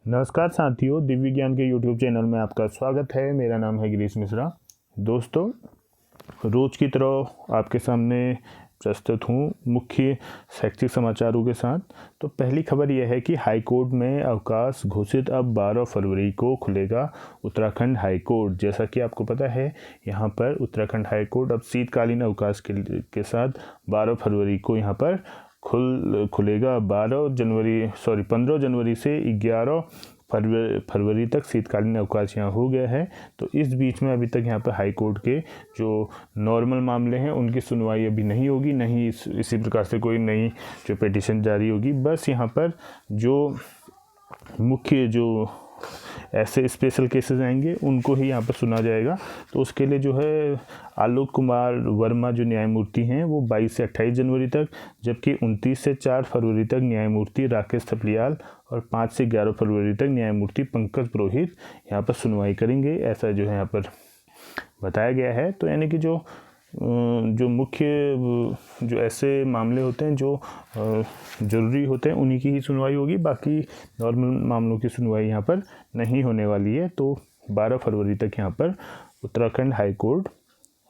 नमस्कार साथियों, दिव्य ज्ञान के YouTube चैनल में आपका स्वागत है। मेरा नाम है गिरीश मिश्रा। दोस्तों, रोज की तरह आपके सामने प्रस्तुत हूँ मुख्य शैक्षिक समाचारों के साथ। तो पहली खबर यह है कि हाई कोर्ट में अवकाश घोषित। अब 12 फरवरी को खुलेगा उत्तराखंड हाई कोर्ट। जैसा कि आपको पता है, यहाँ पर उत्तराखंड हाई कोर्ट अब शीतकालीन अवकाश के साथ 12 फरवरी को यहाँ पर खुलेगा। 15 जनवरी से 11 फरवरी तक शीतकालीन अवकाश यहाँ हो गया है। तो इस बीच में अभी तक यहाँ पर हाई कोर्ट के जो नॉर्मल मामले हैं उनकी सुनवाई अभी नहीं होगी, नहीं इसी प्रकार से कोई नई जो पिटीशन जारी होगी। बस यहाँ पर जो मुख्य जो ऐसे स्पेशल केसेस आएंगे उनको ही यहाँ पर सुना जाएगा। तो उसके लिए जो है आलोक कुमार वर्मा जो न्यायमूर्ति हैं वो 22 से 28 जनवरी तक, जबकि 29 से 4 फरवरी तक न्यायमूर्ति राकेश थपलियाल और 5 से 11 फरवरी तक न्यायमूर्ति पंकज पुरोहित यहाँ पर सुनवाई करेंगे। ऐसा जो है यहाँ पर बताया गया है। तो यानी कि जो मुख्य जो ऐसे मामले होते हैं जो ज़रूरी होते हैं उन्हीं की ही सुनवाई होगी। बाकी नॉर्मल मामलों की सुनवाई यहाँ पर नहीं होने वाली है। तो 12 फरवरी तक यहाँ पर उत्तराखंड हाई कोर्ट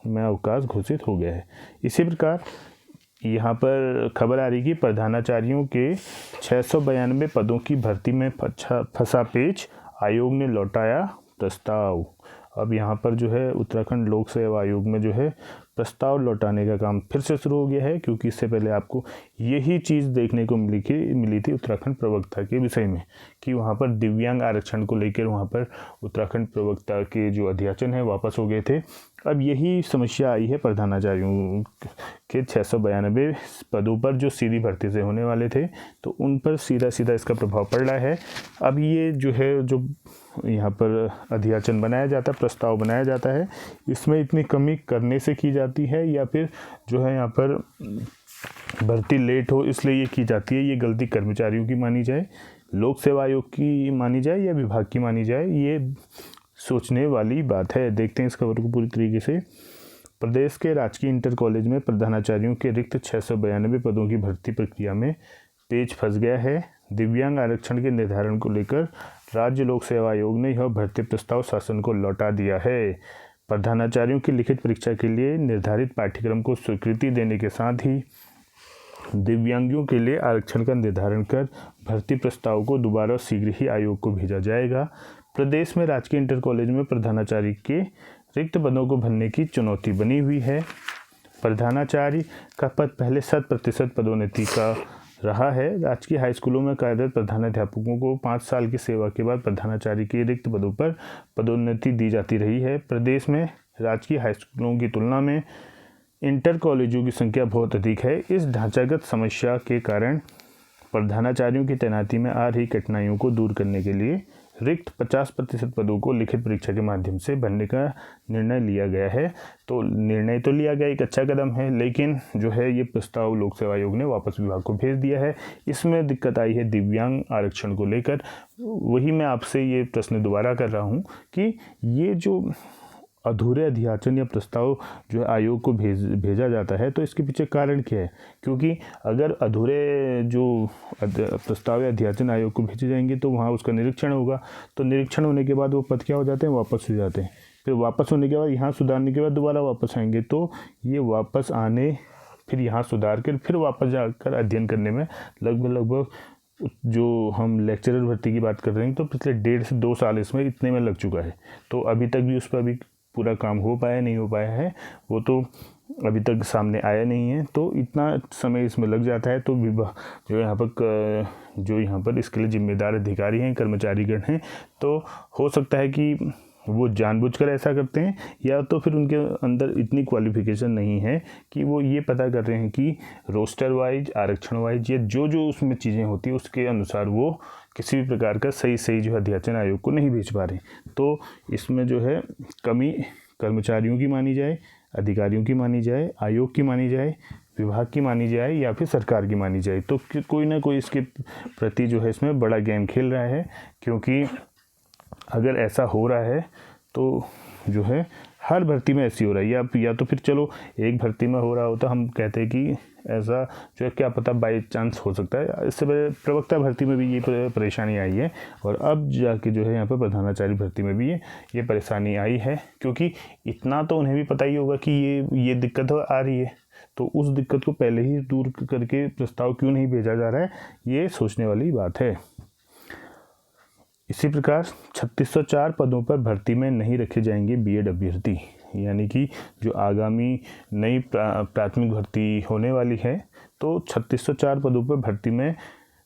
में अवकाश घोषित हो गया है। इसी प्रकार यहाँ पर खबर आ रही कि प्रधानाचार्यों के 692 पदों की भर्ती में फंसा पेच, आयोग ने लौटाया प्रस्ताव। अब यहाँ पर जो है उत्तराखंड लोक सेवा आयोग में जो है प्रस्ताव लौटाने का काम फिर से शुरू हो गया है, क्योंकि इससे पहले आपको यही चीज़ देखने को मिली थी उत्तराखंड प्रवक्ता के विषय में कि वहाँ पर दिव्यांग आरक्षण को लेकर वहाँ पर उत्तराखंड प्रवक्ता के जो अध्याचन है वापस हो गए थे। अब यही समस्या आई है प्रधानाचार्यों के 692 पदों पर जो सीधी भर्ती से होने वाले थे, तो उन पर सीधा सीधा इसका प्रभाव पड़ रहा है। अब ये जो है जो यहाँ पर अध्याचन बनाया जाता है, प्रस्ताव बनाया जाता है, इसमें इतनी कमी करने से की जाती है या फिर जो है यहाँ पर भर्ती लेट हो इसलिए ये की जाती है। ये गलती कर्मचारियों की मानी जाए, लोक सेवा आयोग की मानी जाए या विभाग की मानी जाए, ये सोचने वाली बात है। देखते हैं इस खबर को पूरी तरीके से। प्रदेश के राजकीय इंटर कॉलेज में प्रधानाचार्यों के रिक्त 692 पदों की भर्ती प्रक्रिया में पेच फंस गया है। दिव्यांग आरक्षण के निर्धारण को लेकर राज्य लोक सेवा आयोग ने यह भर्ती प्रस्ताव शासन को लौटा दिया है। प्रधानाचार्यों की लिखित परीक्षा के लिए निर्धारित पाठ्यक्रम को स्वीकृति देने के साथ ही दिव्यांगों के लिए आरक्षण का निर्धारण कर भर्ती प्रस्ताव को दोबारा शीघ्र ही आयोग को भेजा जाएगा। प्रदेश में राजकीय इंटर कॉलेज में प्रधानाचार्य के रिक्त पदों को भरने की चुनौती बनी हुई है। प्रधानाचार्य का पद पहले 100% पदोन्नति का रहा है। राजकीय हाई स्कूलों में कार्यरत प्रधानाध्यापकों को 5 साल की सेवा के बाद प्रधानाचार्य के रिक्त पदों पर पदोन्नति दी जाती रही है। प्रदेश में राजकीय हाई स्कूलों की तुलना में इंटर कॉलेजों की संख्या बहुत अधिक है। इस ढांचागत समस्या के कारण प्रधानाचार्यों की तैनाती में आ रही कठिनाइयों को दूर करने के लिए रिक्त 50% पदों को लिखित परीक्षा के माध्यम से भरने का निर्णय लिया गया है। तो निर्णय तो लिया गया, एक अच्छा कदम है, लेकिन जो है ये प्रस्ताव लोक सेवा आयोग ने वापस विभाग को भेज दिया है। इसमें दिक्कत आई है दिव्यांग आरक्षण को लेकर। वही मैं आपसे ये प्रश्न दोबारा कर रहा हूँ कि ये जो अधूरे अध्याचन या प्रस्ताव जो है आयोग को भेजा जाता है, तो इसके पीछे कारण क्या है? क्योंकि अगर अधूरे जो प्रस्ताव या अध्याचन आयोग को भेजे जाएंगे तो वहाँ उसका निरीक्षण होगा, तो निरीक्षण होने के बाद वो पद क्या हो जाते हैं, वापस हो जाते हैं। फिर वापस होने के बाद यहाँ सुधारने के बाद दोबारा वापस आएंगे, तो ये वापस आने फिर यहाँ सुधार कर फिर वापस जाकर अध्ययन करने में लगभग जो हम लेक्चरर भर्ती की बात कर रहे हैं तो पिछले 1.5 से 2 साल इसमें इतने में लग चुका है। तो अभी तक भी उस पर अभी पूरा काम हो पाया नहीं हो पाया है, वो तो अभी तक सामने आया नहीं है। तो इतना समय इसमें लग जाता है। तो विभाग जो यहाँ पर इसके लिए जिम्मेदार अधिकारी हैं, कर्मचारीगण हैं, तो हो सकता है कि वो जानबूझकर ऐसा करते हैं या तो फिर उनके अंदर इतनी क्वालिफिकेशन नहीं है कि वो ये पता कर रहे हैं कि रोस्टर वाइज, आरक्षण वाइज या जो उसमें चीज़ें होती है उसके अनुसार वो किसी भी प्रकार का सही जो अध्याचन आयोग को नहीं भेज पा रहे। तो इसमें जो है कमी कर्मचारियों की मानी जाए, अधिकारियों की मानी जाए, आयोग की मानी जाए, विभाग की मानी जाए या फिर सरकार की मानी जाए, तो कोई ना कोई इसके प्रति जो है इसमें बड़ा गेम खेल रहा है। क्योंकि अगर ऐसा हो रहा है तो जो है हर भर्ती में ऐसी हो रहा है, या तो फिर चलो एक भर्ती में हो रहा होता हम कहते हैं कि ऐसा जो है क्या पता बाई चांस हो सकता है। इससे पहले प्रवक्ता भर्ती में भी ये परेशानी आई है और अब जाके जो है यहाँ पर प्रधानाचार्य भर्ती में भी ये परेशानी आई है, क्योंकि इतना तो उन्हें भी पता ही होगा कि ये दिक्कत आ रही है, तो उस दिक्कत को पहले ही दूर करके प्रस्ताव क्यों नहीं भेजा जा रहा है, ये सोचने वाली बात है। इसी प्रकार 3604 पदों पर भर्ती में नहीं रखे जाएंगे बीएड अभ्यर्थी, यानी कि जो आगामी नई प्राथमिक भर्ती होने वाली है तो 3604 पदों पर भर्ती में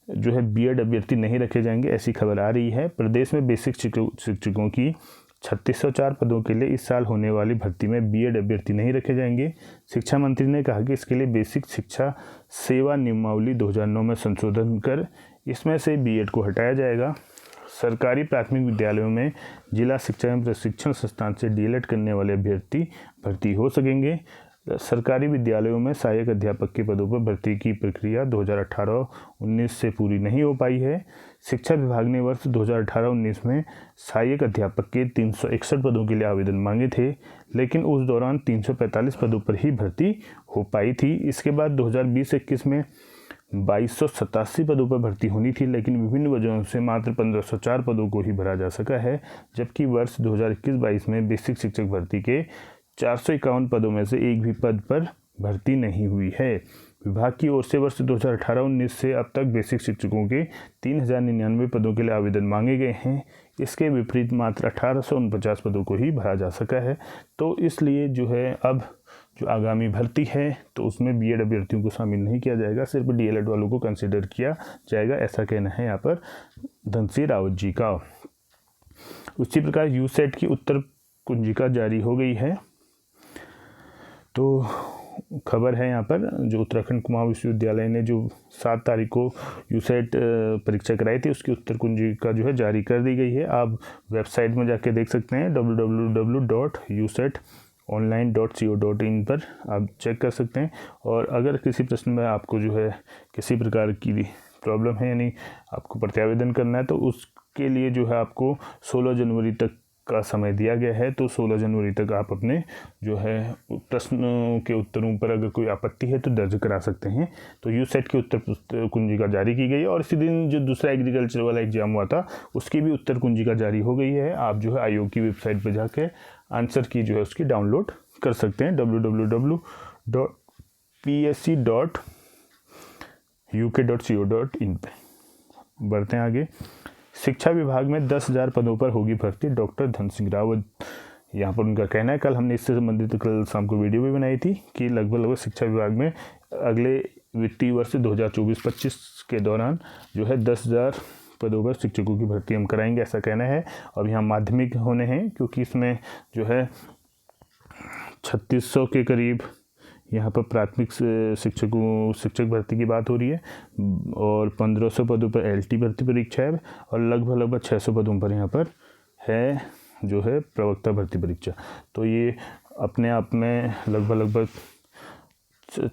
जो है बीएड अभ्यर्थी नहीं रखे जाएंगे, ऐसी खबर आ रही है। प्रदेश में बेसिक शिक्षकों की 3604 पदों के लिए इस साल होने वाली भर्ती में बीएड अभ्यर्थी नहीं रखे जाएंगे। शिक्षा मंत्री ने कहा कि इसके लिए बेसिक शिक्षा सेवा नियमावली 2009 में संशोधन कर इसमें से बीएड को हटाया जाएगा। सरकारी प्राथमिक विद्यालयों में जिला शिक्षा एवं प्रशिक्षण संस्थान से डीएलएड करने वाले अभ्यर्थी भर्ती हो सकेंगे। सरकारी विद्यालयों में सहायक अध्यापक के पदों पर भर्ती की प्रक्रिया 2018-19 से पूरी नहीं हो पाई है। शिक्षा विभाग ने वर्ष 2018-19 में सहायक अध्यापक के 361 पदों के लिए आवेदन मांगे थे, लेकिन उस दौरान 345 पदों पर ही भर्ती हो पाई थी। इसके बाद 2020-21 में 2287 पदों पर भर्ती होनी थी, लेकिन विभिन्न वजहों से मात्र 1504 पदों को ही भरा जा सका है, जबकि वर्ष 2021-22 में बेसिक शिक्षक भर्ती के 451 पदों में से एक भी पद पर भर्ती नहीं हुई है। विभाग की ओर से वर्ष 2018-19 से अब तक बेसिक शिक्षकों के 3099 पदों के लिए आवेदन मांगे गए हैं। इसके विपरीत मात्र 1849 पदों को ही भरा जा सका है। तो इसलिए जो है अब जो आगामी भर्ती है तो उसमें बीएड अभ्यर्थियों को शामिल नहीं किया जाएगा, सिर्फ डीएलएड वालों को कंसिडर किया जाएगा, ऐसा कहना है यहाँ पर धन सिंह रावत जी का। उसी प्रकार यूसेट की उत्तर कुंजिका जारी हो गई है। तो खबर है यहाँ पर जो उत्तराखंड कुमाऊं विश्वविद्यालय ने जो 7 तारीख को यूसेट परीक्षा कराई थी उसकी उत्तर कुंजिका जो है जारी कर दी गई है। आप वेबसाइट में जाके देख सकते हैं www.usetonline.co.in पर आप चेक कर सकते हैं। और अगर किसी प्रश्न में आपको जो है किसी प्रकार की प्रॉब्लम है, यानी आपको प्रत्यावेदन करना है, तो उसके लिए जो है आपको 16 जनवरी तक का समय दिया गया है। तो 16 जनवरी तक आप अपने जो है प्रश्नों के उत्तरों पर अगर कोई आपत्ति है तो दर्ज करा सकते हैं। तो यूसेट की उत्तर कुंजिका जारी की गई है और इसी दिन जो दूसरा एग्रीकल्चर वाला एग्जाम हुआ था उसकी भी उत्तर कुंजिका जारी हो गई है। आप जो है आयोग की वेबसाइट पर जाके आंसर की जो है उसकी डाउनलोड कर सकते हैं www.psc.uk.co.in पे। बढ़ते हैं आगे। शिक्षा विभाग में 10,000 पदों पर होगी भर्ती, डॉक्टर धन सिंह रावत। यहाँ पर उनका कहना है, कल हमने इससे संबंधित कल शाम को वीडियो भी बनाई थी कि लगभग शिक्षा विभाग में अगले वित्तीय वर्ष 2024-25 के दौरान जो है 10,000 पदों पर शिक्षकों की भर्ती हम कराएंगे, ऐसा कहना है। अब यहाँ माध्यमिक होने हैं क्योंकि इसमें जो है 3600 के करीब यहाँ पर प्राथमिक शिक्षक भर्ती की बात हो रही है और 1500 पदों पर एलटी भर्ती परीक्षा है और लगभग 600 पदों पर यहाँ पर है जो है प्रवक्ता भर्ती परीक्षा। तो ये अपने आप में लगभग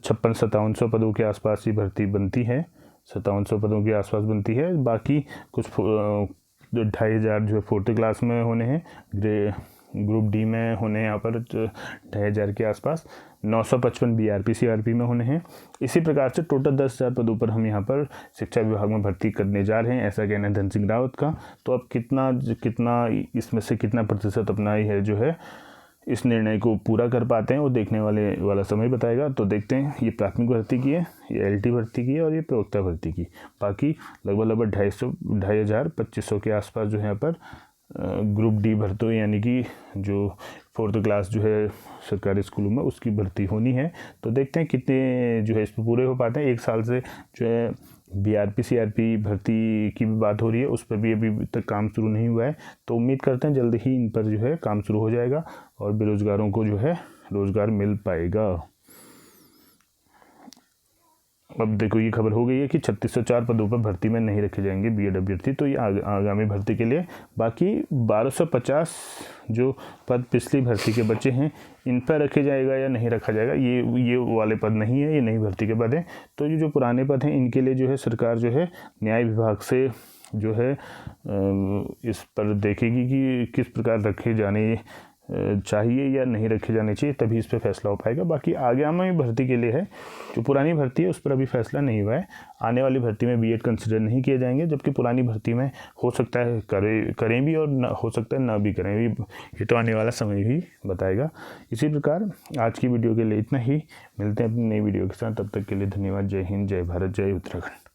56-5700 पदों के आसपास ही भर्ती बनती है, 5700 पदों के आसपास बनती है। बाकी कुछ 2500 जो है 4th क्लास में होने हैं, ग्रुप डी में होने हैं यहाँ पर 2500 के आसपास, 955 बीआरपी सीआरपी में होने हैं। इसी प्रकार से टोटल 10,000 पदों पर हम यहाँ पर शिक्षा विभाग में भर्ती करने जा रहे हैं, ऐसा कहना है धन सिंह रावत का। तो अब कितना इसमें से कितना प्रतिशत अपना ही है जो है इस निर्णय को पूरा कर पाते हैं वो देखने वाला समय बताएगा। तो देखते हैं, ये प्राथमिक भर्ती की है, ये एलटी भर्ती की है और ये प्रवक्ता भर्ती की। बाकी लगभग 2,500 के आसपास जो है यहाँ पर ग्रुप डी भर्ती यानी कि जो 4th क्लास जो है सरकारी स्कूलों में उसकी भर्ती होनी है। तो देखते हैं कितने जो है इस पर पूरे हो पाते हैं। 1 साल से जो है बीआरपी सीआरपी भर्ती की भी बात हो रही है, उस पर भी अभी तक काम शुरू नहीं हुआ है। तो उम्मीद करते हैं जल्द ही इन पर जो है काम शुरू हो जाएगा और बेरोजगारों को जो है रोजगार मिल पाएगा। अब देखो ये खबर हो गई है कि 3604 पदों पर भर्ती में नहीं रखे जाएंगे बीएड अभ्यर्थी, तो ये आगामी भर्ती के लिए। बाकी 1250 जो पद पिछली भर्ती के बचे हैं इन पर रखे जाएगा या नहीं रखा जाएगा, ये वाले पद नहीं है, ये नई भर्ती के पद हैं। तो ये जो पुराने पद हैं इनके लिए जो है सरकार जो है न्याय विभाग से जो है इस पर देखेगी कि किस प्रकार रखे जाने चाहिए या नहीं रखे जाने चाहिए, तभी इस पर फैसला हो पाएगा। बाकी आगामी भर्ती के लिए है, जो पुरानी भर्ती है उस पर अभी फैसला नहीं हुआ है। आने वाली भर्ती में बीएड कंसिडर नहीं किए जाएंगे, जबकि पुरानी भर्ती में हो सकता है करें भी और ना हो सकता है ना भी करें भी, ये तो आने वाला समय ही बताएगा। इसी प्रकार आज की वीडियो के लिए इतना ही, मिलते हैं अपनी नई वीडियो के साथ, तब तक के लिए धन्यवाद। जय हिंद, जय भारत, जय उत्तराखंड।